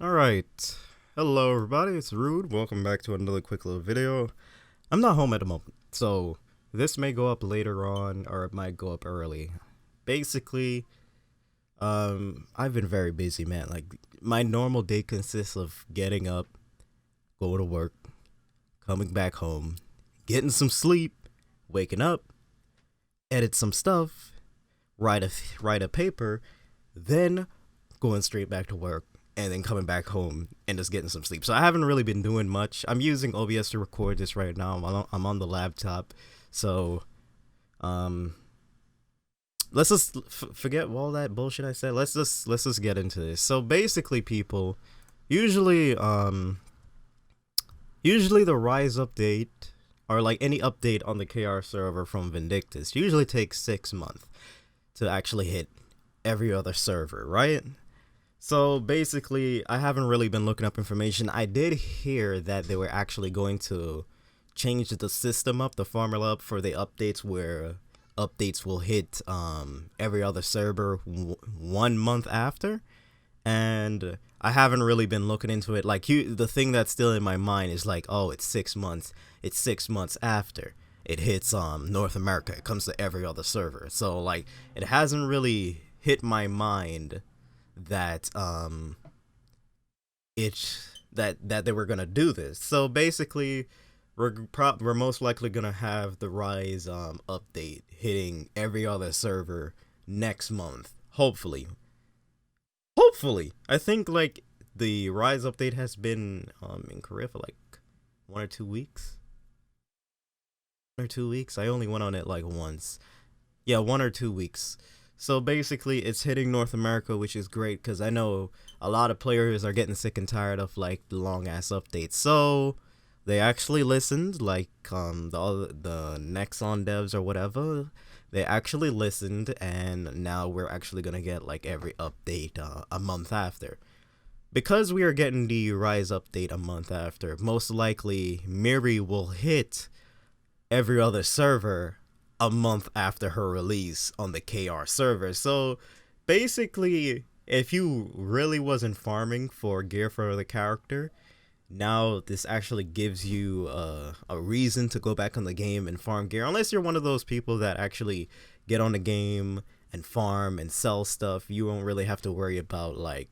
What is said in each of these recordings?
Alright, hello everybody, it's Rude. Welcome back to another quick little video. I'm not home at the moment, so this may go up later on or it might go up early. Basically, I've been very busy, man. Like, my normal day consists of getting up, going to work, coming back home, getting some sleep, waking up, edit some stuff, write a paper, then going straight back to work, and then coming back home and just getting some sleep. So I haven't really been doing much. I'm using OBS to record this right now. I'm on the laptop, so um, let's just forget all that bullshit I said. Let's just get into this. So basically, people, usually usually the Rise update or like any update on the KR server from Vindictus usually takes 6 months to actually hit every other server, right? So basically, I haven't really been looking up information. I did hear that they were actually going to change the system up, the formula up for the updates, where updates will hit every other server 1 month after. And I haven't really been looking into it. Like, the thing that's still in my mind is like, oh, it's 6 months. It's 6 months after it hits North America. It comes to every other server. So like, it hasn't really hit my mind that that they were gonna do this. So basically, we're most likely gonna have the Rise update hitting every other server next month. Hopefully, I think like the Rise update has been in Korea for like 1 or 2 weeks. 1 or 2 weeks. I only went on it like once. Yeah, 1 or 2 weeks. So basically, it's hitting North America, which is great because I know a lot of players are getting sick and tired of like the long ass updates. So they actually listened, like the Nexon devs or whatever. They actually listened, and now we're actually gonna get like every update a month after. Because we are getting the Rise update a month after, most likely Miri will hit every other server a month after her release on the KR server. So basically, if you really wasn't farming for gear for the character, now this actually gives you a reason to go back on the game and farm gear. Unless you're one of those people that actually get on the game and farm and sell stuff, you won't really have to worry about like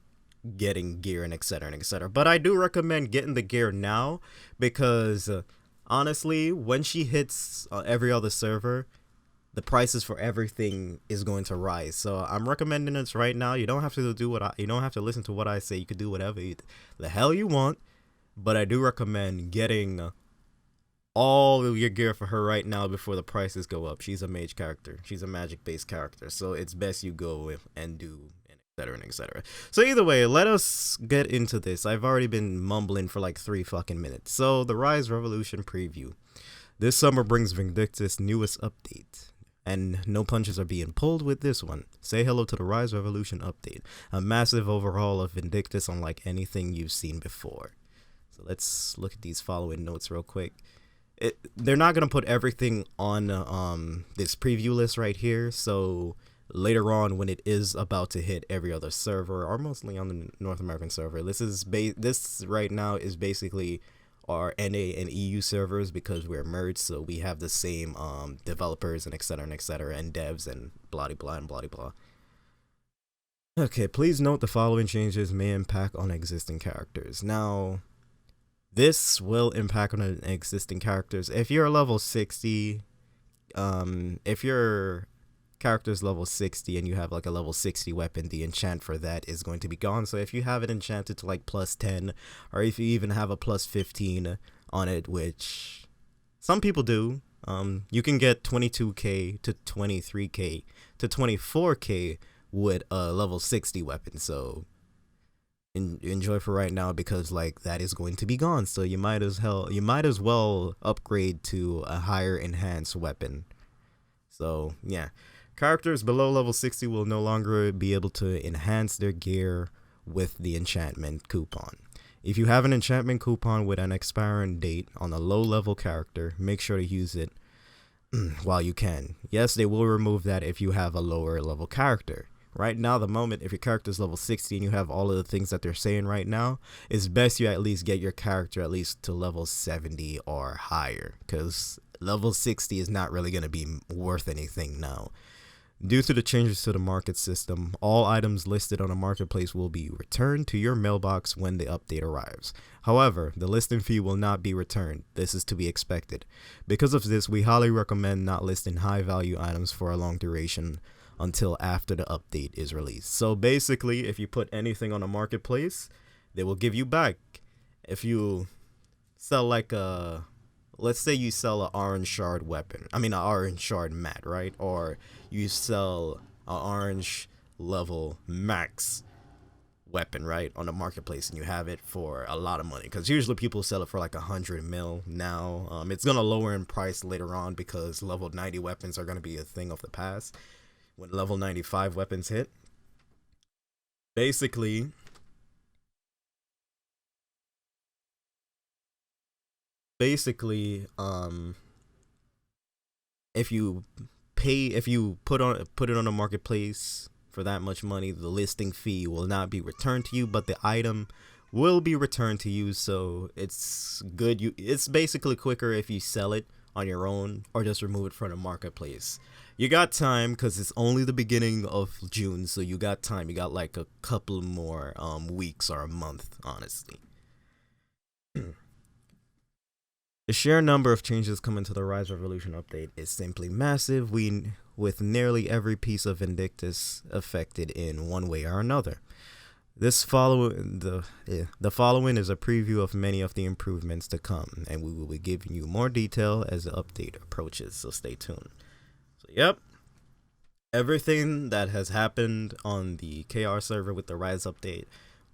getting gear and etc and etc. But I do recommend getting the gear now because honestly, when she hits every other server, the prices for everything is going to rise. So I'm recommending this right now. You don't have to you don't have to listen to what I say. You could do whatever the hell you want. But I do recommend getting all of your gear for her right now before the prices go up. She's a mage character. She's a magic based character. So it's best you go and do etc and etc. So either way, let us get into this. I've already been mumbling for like 3 fucking minutes. So the Rise Revolution preview. This summer brings Vindictus' newest update, and no punches are being pulled with this one. Say hello to the Rise Revolution update, a massive overhaul of Vindictus unlike anything you've seen before. So let's look at these following notes real quick. They're not going to put everything on this preview list right here, so later on when it is about to hit every other server, or mostly on the North American server, this right now is basically our NA and EU servers because we're merged, so we have the same developers and etc and devs and blah blah and blah blah. Okay, please note the following changes may impact on existing characters. Now, this will impact on existing characters. If you're level 60, if your character's level 60 and you have like a level 60 weapon, the enchant for that is going to be gone. So if you have it enchanted to like plus 10, or if you even have a plus 15 on it, which some people do, you can get 22k to 23k to 24k with a level 60 weapon. So enjoy for right now because like that is going to be gone. So you might as well upgrade to a higher enhanced weapon. So yeah. Characters below level 60 will no longer be able to enhance their gear with the enchantment coupon. If you have an enchantment coupon with an expiring date on a low level character, make sure to use it while you can. Yes, they will remove that if you have a lower level character, right now, the moment, if your character's level 60 and you have all of the things that they're saying right now, it's best you at least get your character at least to level 70 or higher, because level 60 is not really going to be worth anything now. Due to the changes to the market system, all items listed on a marketplace will be returned to your mailbox when the update arrives. However, the listing fee will not be returned. This is to be expected. Because of this, we highly recommend not listing high value items for a long duration until after the update is released. So basically, if you put anything on a marketplace, they will give you back. If you sell like a, let's say you sell an orange shard weapon, an orange shard mat, right? Or you sell an orange level max weapon, right, on the marketplace, and you have it for a lot of money, because usually people sell it for like 100 mil now. It's gonna lower in price later on because level 90 weapons are gonna be a thing of the past when level 95 weapons hit. Basically, if you put it on a marketplace for that much money, the listing fee will not be returned to you, but the item will be returned to you. So it's good. It's basically quicker if you sell it on your own or just remove it from the marketplace. You got time because it's only the beginning of June, so you got time. You got like a couple more weeks or a month, honestly. The sheer number of changes coming to the Rise Revolution update is simply massive, with nearly every piece of Vindictus affected in one way or another. The following is a preview of many of the improvements to come, and we will be giving you more detail as the update approaches, so stay tuned. So yep, everything that has happened on the KR server with the Rise update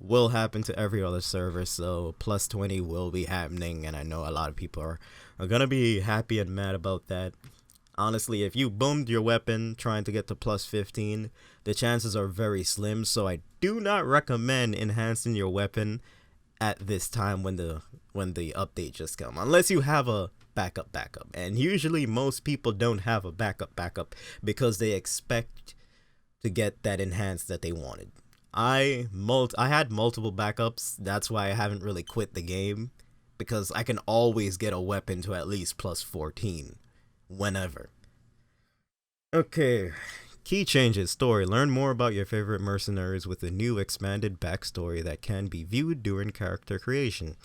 will happen to every other server, so plus 20 will be happening, and I know a lot of people are gonna be happy and mad about that. Honestly, if you boomed your weapon trying to get to plus 15, the chances are very slim, so I do not recommend enhancing your weapon at this time when the update just come, unless you have a backup, and usually most people don't have a backup because they expect to get that enhanced that they wanted. I had multiple backups. That's why I haven't really quit the game, because I can always get a weapon to at least plus 14 whenever. Okay, key changes. Story. Learn more about your favorite mercenaries with a new expanded backstory that can be viewed during character creation.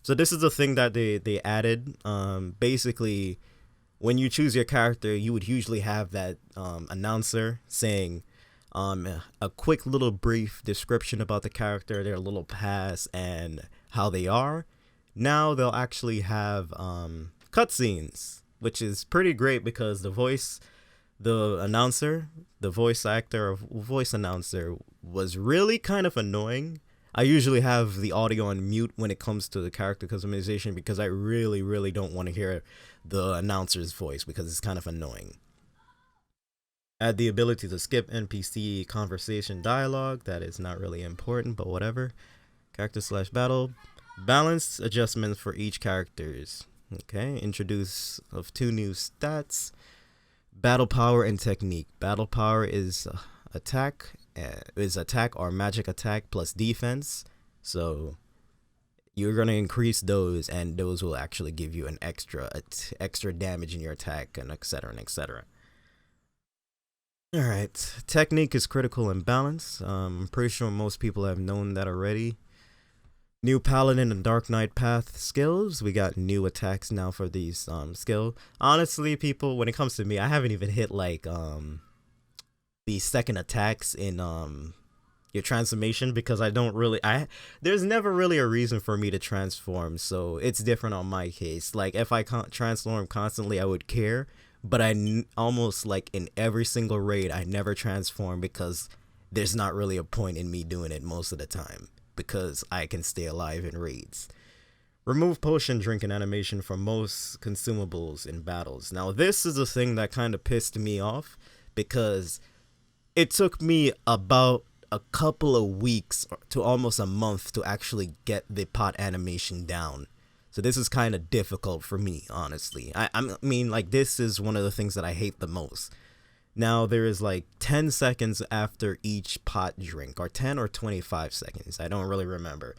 So this is the thing that they added. Basically, when you choose your character, you would usually have that announcer saying a quick little brief description about the character, their little past, and how they are. Now they'll actually have cutscenes, which is pretty great because the voice announcer was really kind of annoying. I usually have the audio on mute when it comes to the character customization because I really don't want to hear the announcer's voice because it's kind of annoying. Add the ability to skip NPC conversation dialogue. That is not really important, but whatever. Character/battle. Balanced adjustments for each characters. Okay. Introduce of 2 new stats. Battle power and technique. Battle power is attack or magic attack plus defense. So you're gonna increase those, and those will actually give you an extra damage in your attack, and etc. and etc. Alright, technique is critical and balance. I'm pretty sure most people have known that already. New Paladin and Dark Knight Path skills. We got new attacks now for these skill. Honestly, people, when it comes to me, I haven't even hit like the second attacks in your transformation because there's never really a reason for me to transform, so it's different on my case. Like if I can't transform constantly, I would care. But almost like in every single raid, I never transform because there's not really a point in me doing it most of the time because I can stay alive in raids. Remove potion drinking animation from most consumables in battles. Now this is a thing that kind of pissed me off because it took me about a couple of weeks to almost a month to actually get the pot animation down. So this is kind of difficult for me, honestly. I mean, like, this is one of the things that I hate the most. Now there is like 10 seconds after each pot drink, or 10 or 25 seconds. I don't really remember.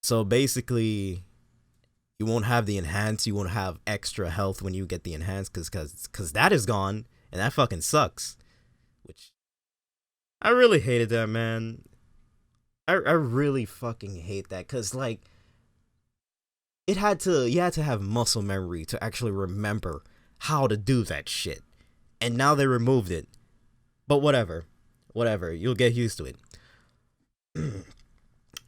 So basically, you won't have the enhance, you won't have extra health when you get the enhance, cause that is gone, and that fucking sucks. Which I really hated that, man. I really fucking hate that, cause like you had to have muscle memory to actually remember how to do that shit. And now they removed it. But whatever, you'll get used to it.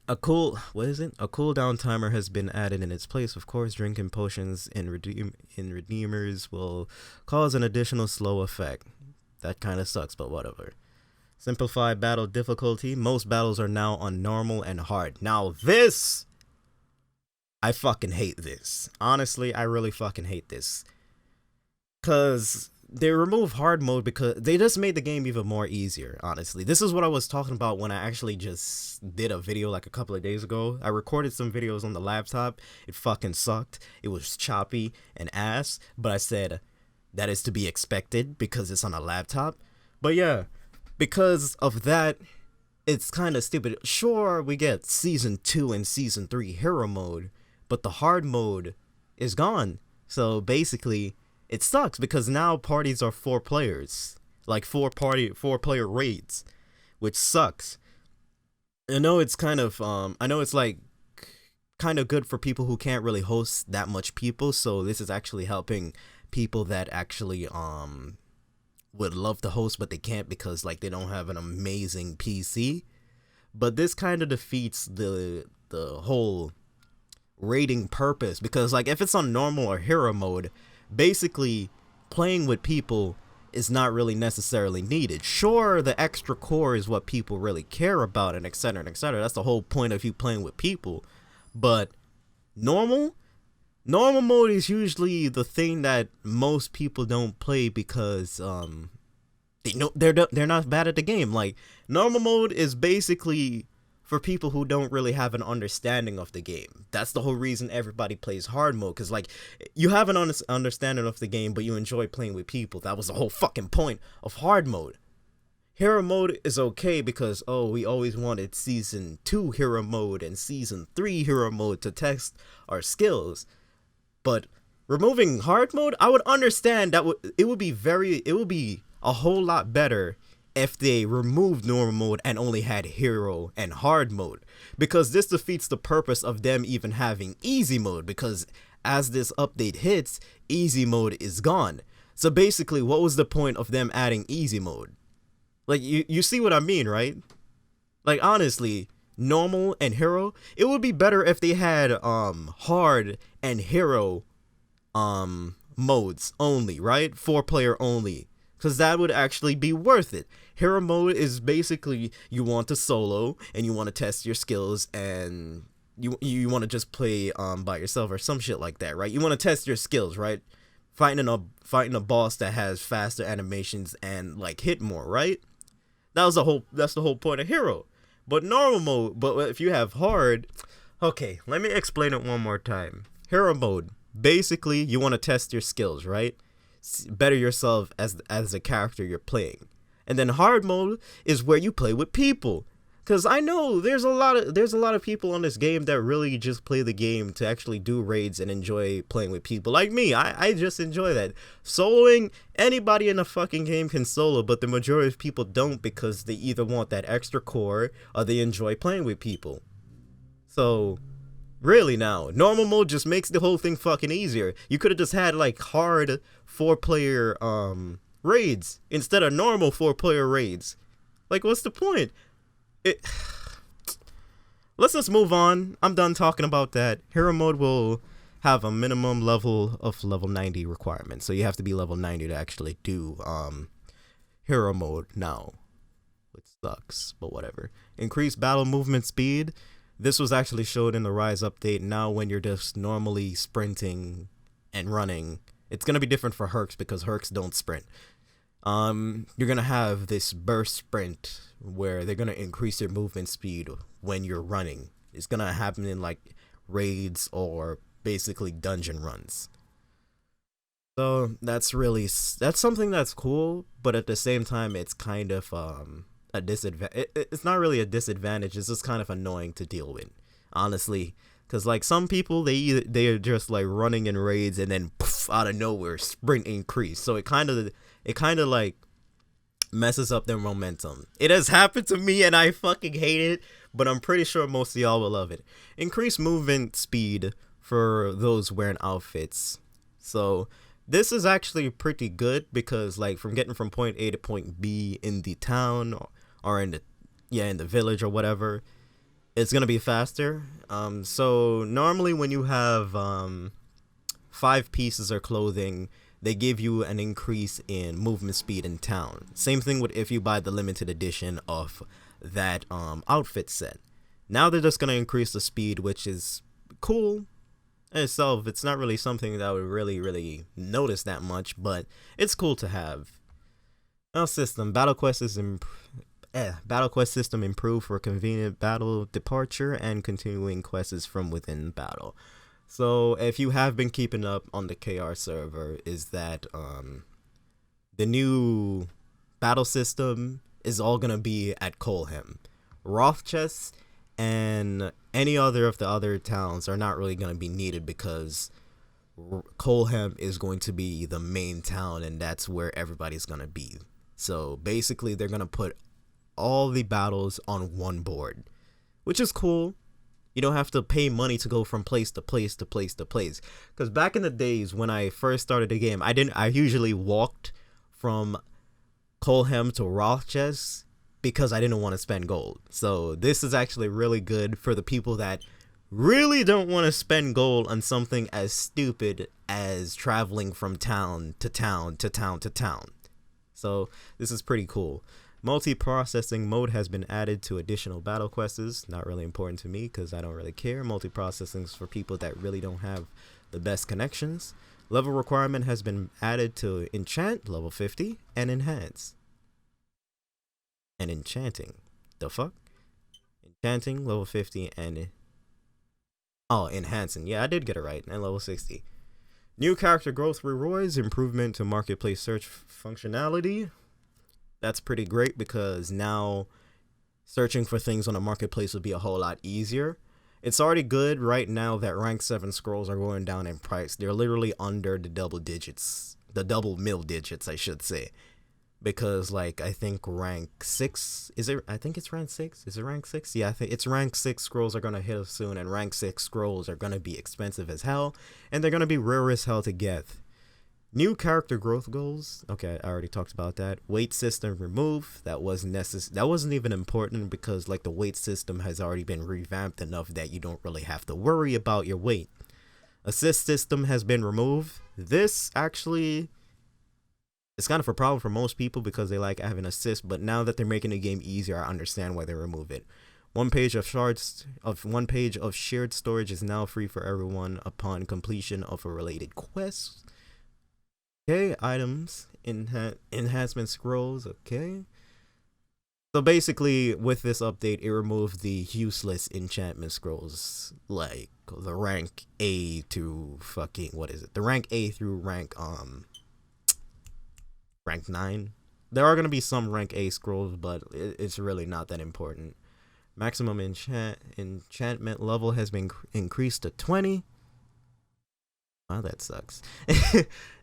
A cooldown timer has been added in its place. Of course, drinking potions in redeemers will cause an additional slow effect. That kind of sucks, but whatever. Simplified battle difficulty. Most battles are now on normal and hard. Now this, I fucking hate this. Honestly, I really fucking hate this. Cause they removed hard mode because they just made the game even more easier, honestly. This is what I was talking about when I actually just did a video like a couple of days ago. I recorded some videos on the laptop. It fucking sucked. It was choppy and ass, but I said that is to be expected because it's on a laptop. But yeah, because of that, it's kind of stupid. Sure, we get Season 2 and Season 3 hero mode, but the hard mode is gone. So basically, it sucks because now parties are 4 players, like 4-player raids, which sucks. I know it's kind of like kind of good for people who can't really host that much people. So this is actually helping people that actually would love to host but they can't because like they don't have an amazing PC. But this kind of defeats the whole raiding purpose, because like if it's on normal or hero mode, basically playing with people is not really necessarily needed. Sure, the extra core is what people really care about, and etc and etc. That's the whole point of you playing with people. But normal mode is usually the thing that most people don't play because they know they're not bad at the game. Like normal mode is basically for people who don't really have an understanding of the game. That's the whole reason everybody plays hard mode, because like you have an understanding of the game but you enjoy playing with people. That was the whole fucking point of hard mode. Hero mode is okay because we always wanted Season 2 hero mode and Season 3 hero mode to test our skills. But removing hard mode, I would understand that it would be a whole lot better if they removed normal mode and only had hero and hard mode, because this defeats the purpose of them even having easy mode, because as this update hits, easy mode is gone. So basically, what was the point of them adding easy mode? Like you see what I mean, right? Like honestly, normal and hero, it would be better if they had hard and hero modes only, right? 4-player only, because that would actually be worth it. Hero mode is basically you want to solo and you want to test your skills and you want to just play by yourself or some shit like that, right? You want to test your skills, right? Fighting a boss that has faster animations and like hit more, right? That's the whole point of hero. But normal mode, but if you have hard, okay, let me explain it one more time. Hero mode, basically you want to test your skills, right? Better yourself as the character you're playing. And then hard mode is where you play with people. Cause I know there's a lot of people on this game that really just play the game to actually do raids and enjoy playing with people. Like me, I just enjoy that. Soloing, anybody in the fucking game can solo, but the majority of people don't because they either want that extra core or they enjoy playing with people. So really now, normal mode just makes the whole thing fucking easier. You could have just had like hard 4-player raids instead of normal 4-player raids. Like what's the point? Let's just move on. I'm done talking about that. Hero mode will have a minimum level of level 90 requirement, so you have to be level 90 to actually do hero mode now, which sucks, but whatever. Increased battle movement speed. This was actually showed in the Rise update. Now when you're just normally sprinting and running, it's gonna be different for Hercs because Hercs don't sprint. You're gonna have this burst sprint where they're gonna increase your movement speed when you're running. It's gonna happen in like raids or basically dungeon runs. So that's something that's cool, but at the same time, it's kind of a disadvantage. It's not really a disadvantage. It's just kind of annoying to deal with, honestly. Cause like some people, they're just like running in raids and then poof, out of nowhere sprint increase. So it kind of like messes up their momentum. It has happened to me and I fucking hate it, but I'm pretty sure most of y'all will love it. Increase movement speed for those wearing outfits. So this is actually pretty good because like from getting from point A to point B in the town or in the village or whatever, it's gonna be faster. So normally when you have five pieces of clothing, they give you an increase in movement speed in town. Same thing with if you buy the limited edition of that outfit set. Now they're just gonna increase the speed, which is cool in itself. It's not really something that I would really notice that much, but it's cool to have. Now system battle quest system improved for convenient battle departure and continuing quests from within battle. So if you have been keeping up on the KR server, is that the new battle system is all gonna be at Colhem. Rothchest and any other of the other towns are not really gonna be needed because Colhem is going to be the main town and that's where everybody's gonna be. So basically they're gonna put all the battles on one board, which is cool. You don't have to pay money to go from place to place to place to place. Because back in the days when I first started the game, I usually walked from Colhem to Rothchest because I didn't want to spend gold. So this is actually really good for the people that really don't want to spend gold on something as stupid as traveling from town to town to town to town. So this is pretty cool. Multi-processing mode has been added to additional battle quests. Not really important to me because I don't really care. Multi-processing is for people that really don't have the best connections. Level requirement has been added to enchant, level 50, and enhance. And enchanting. The fuck? Enchanting, level 50, and... Oh, enhancing. Yeah, I did get it right. And level 60. New character growth rewards, improvement to marketplace search functionality. That's pretty great because now searching for things on a marketplace would be a whole lot easier. It's already good right now that rank 7 scrolls are going down in price. They're literally under the double digits. The double mill digits, I should say. Because, like, I think rank 6... I think it's rank 6? Is it rank 6? Yeah, I think it's rank 6 scrolls are going to hit us soon. And rank 6 scrolls are going to be expensive as hell. And they're going to be rare as hell to get. New character growth goals. Okay, I already talked about that. Weight system removed. That wasn't necessary. That wasn't even important because like the weight system has already been revamped enough that you don't really have to worry about your weight. Assist system has been removed. This actually is kind of a problem for most people because they like having assist, but now that they're making the game easier, I understand why they remove it. One page of shared storage is now free for everyone upon completion of a related quest. Okay, items, enhancement scrolls, okay. So basically, with this update, it removed the useless enchantment scrolls, like the rank A to fucking, what is it? The rank A through rank 9. There are going to be some rank A scrolls, but it's really not that important. Maximum enchantment level has been increased to 20. Oh, that sucks.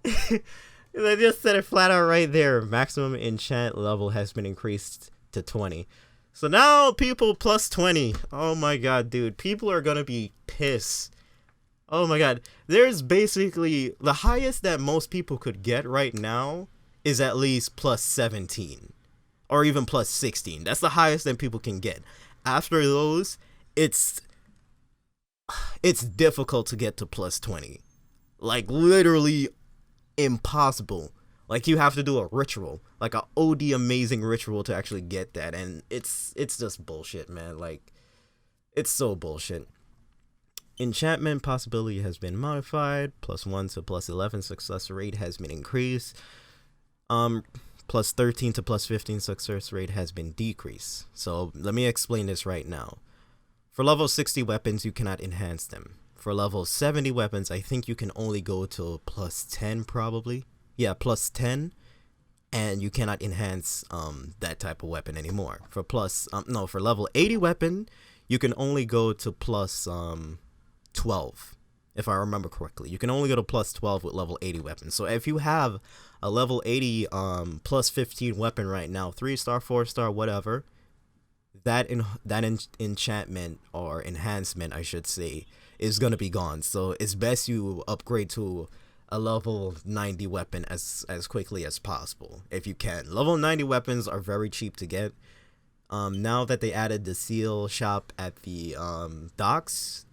They just said it flat out right there. Maximum enchant level has been increased to 20. So now people plus 20. Oh my god, dude. People are gonna be pissed. Oh my god. There's basically the highest that most people could get right now is at least plus 17. Or even plus 16. That's the highest that people can get. After those, it's difficult to get to plus 20. Like, literally impossible. Like, you have to do a ritual. Like, a OD amazing ritual to actually get that. And it's just bullshit, man. Like, it's so bullshit. Enchantment possibility has been modified. Plus 1 to plus 11 success rate has been increased. Plus 13 to plus 15 success rate has been decreased. So, let me explain this right now. For level 60 weapons, you cannot enhance them. for level 70 weapons, I think you can only go to plus 10 probably. Yeah, plus 10, and you cannot enhance that type of weapon anymore. For for level 80 weapon, you can only go to plus 12. If I remember correctly, you can only go to plus 12 with level 80 weapons. So if you have a level 80 plus 15 weapon right now, 3-star, 4-star, whatever, that enchantment or enhancement, I should say, is gonna be gone. So it's best you upgrade to a level 90 weapon as quickly as possible if you can. Level 90 weapons are very cheap to get. Now that they added the seal shop at the docks,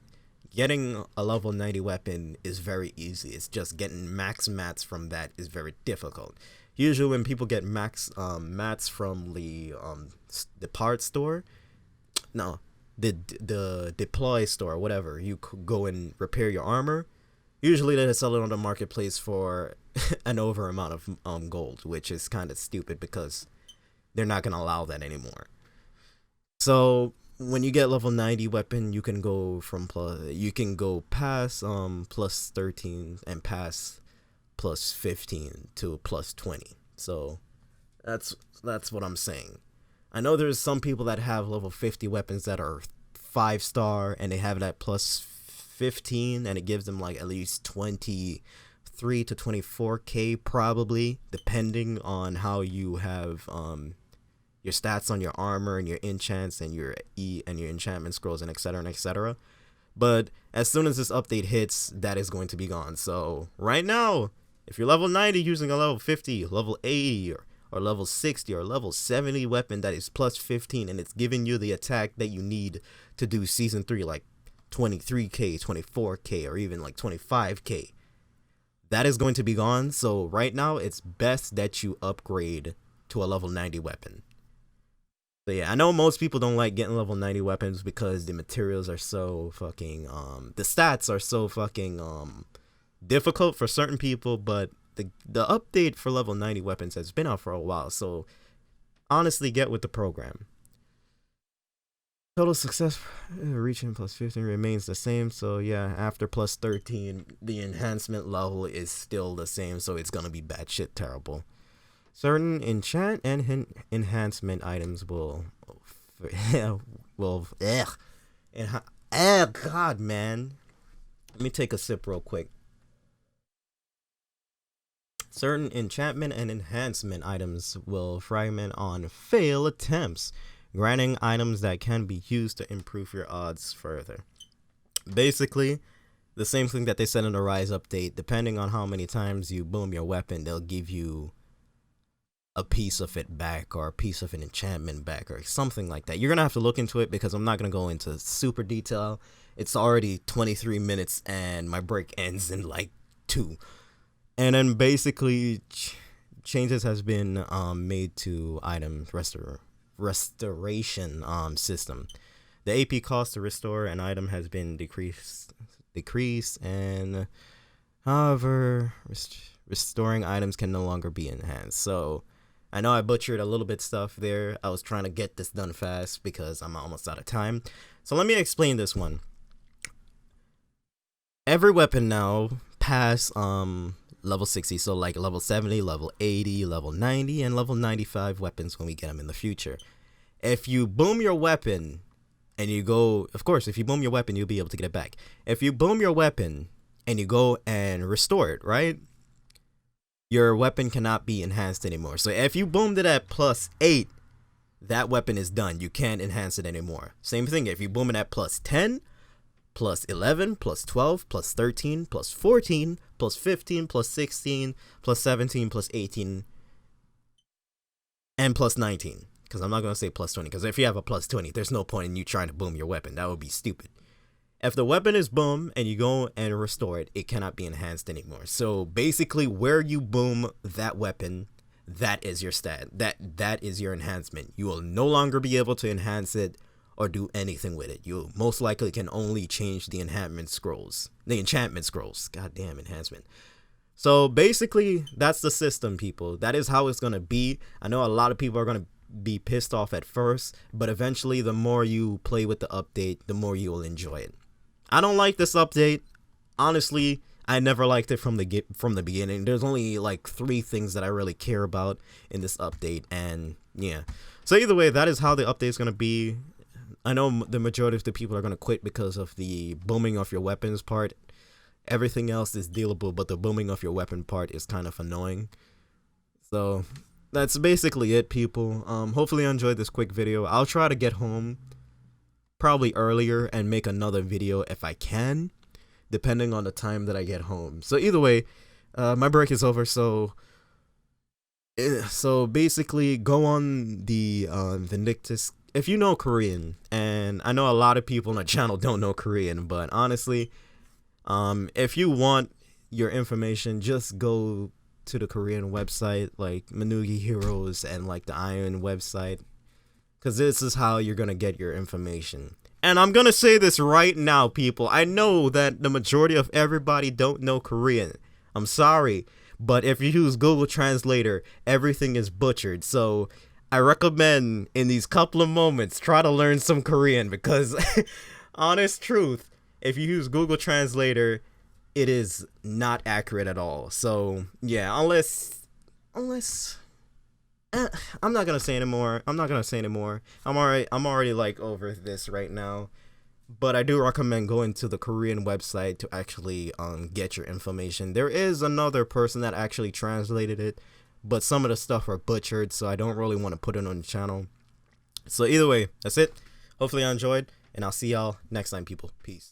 getting a level 90 weapon is very easy. It's just getting max mats from that is very difficult. Usually when people get max mats from the parts store, no, the deploy store, whatever, you could go and repair your armor. Usually they sell it on the marketplace for an over amount of gold, which is kind of stupid because they're not gonna allow that anymore. So when you get level 90 weapon, you can go past plus 13 and past plus 15 to plus 20. So that's what I'm saying. I know there's some people that have level 50 weapons that are 5-star and they have that plus 15 and it gives them like at least 23 to 24k probably, depending on how you have your stats on your armor and your enchants and your enchantment scrolls and etc. But as soon as this update hits, that is going to be gone. So right now, if you're level 90 using a level 50, level 80 or level 60 or level 70 weapon that is plus 15 and it's giving you the attack that you need to do season 3, like 23k, 24k, or even like 25k, that is going to be gone. So right now it's best that you upgrade to a level 90 weapon. So yeah, I know most people don't like getting level 90 weapons because the materials are so fucking the stats are so fucking difficult for certain people, but the update for level 90 weapons has been out for a while, so honestly, get with the program. Total success reaching plus 15 remains the same, so yeah, after plus 13, the enhancement level is still the same, so it's gonna be batshit terrible. Certain enchant and enhancement items will God, man. Let me take a sip real quick. Certain enchantment and enhancement items will fragment on fail attempts, granting items that can be used to improve your odds further. Basically, the same thing that they said in the Rise update. Depending on how many times you boom your weapon, they'll give you a piece of it back or a piece of an enchantment back or something like that. You're gonna have to look into it because I'm not gonna go into super detail. It's already 23 minutes and my break ends in like 2. And then basically changes has been made to item restoration system. The AP cost to restore an item has been decreased, and however restoring items can no longer be enhanced. So I know I butchered a little bit stuff there. I was trying to get this done fast because I'm almost out of time. So let me explain this one. Every weapon now past level 60, so like level 70, level 80, level 90, and level 95 weapons when we get them in the future. If you boom your weapon and you go, of course, if you boom your weapon, you'll be able to get it back. If you boom your weapon and you go and restore it, right? Your weapon cannot be enhanced anymore. So if you boomed it at plus 8, that weapon is done. You can't enhance it anymore. Same thing, if you boom it at plus 10, plus 11, plus 12, plus 13, plus 14, plus 15, plus 16, plus 17, plus 18, and plus 19. Because I'm not going to say plus 20, because if you have a plus 20, there's no point in you trying to boom your weapon. That would be stupid. If the weapon is boom and you go and restore it, it cannot be enhanced anymore. So basically, where you boom that weapon, that is your stat. That is your enhancement. You will no longer be able to enhance it or do anything with it. You most likely can only change the enchantment scrolls. Goddamn enhancement. So basically, that's the system, people. That is how it's going to be. I know a lot of people are going to be pissed off at first, but eventually the more you play with the update, the more you will enjoy it. I don't like this update. Honestly, I never liked it from the beginning. There's only like 3 things that I really care about in this update, and yeah. So either way, that is how the update is gonna be. I know the majority of the people are gonna quit because of the booming of your weapons part. Everything else is dealable, but the booming of your weapon part is kind of annoying. So that's basically it, people. Hopefully you enjoyed this quick video. I'll try to get home probably earlier and make another video if I can, depending on the time that I get home. So either way, my break is over, so basically go on the Vindictus if you know Korean, and I know a lot of people on the channel don't know Korean, but honestly, if you want your information, just go to the Korean website like Manugi Heroes and like the Iron website, because this is how you're gonna get your information. And I'm gonna say this right now, people. I know that the majority of everybody don't know Korean. I'm sorry, but if you use Google Translator, everything is butchered. So I recommend in these couple of moments, try to learn some Korean, because honest truth, if you use Google Translator, it is not accurate at all. So yeah, unless I'm not gonna say anymore. I'm already like over this right now. But I do recommend going to the Korean website to actually get your information. There is another person that actually translated it, but some of the stuff are butchered, so I don't really want to put it on the channel. So either way, that's it. Hopefully you enjoyed, and I'll see y'all next time, people. Peace.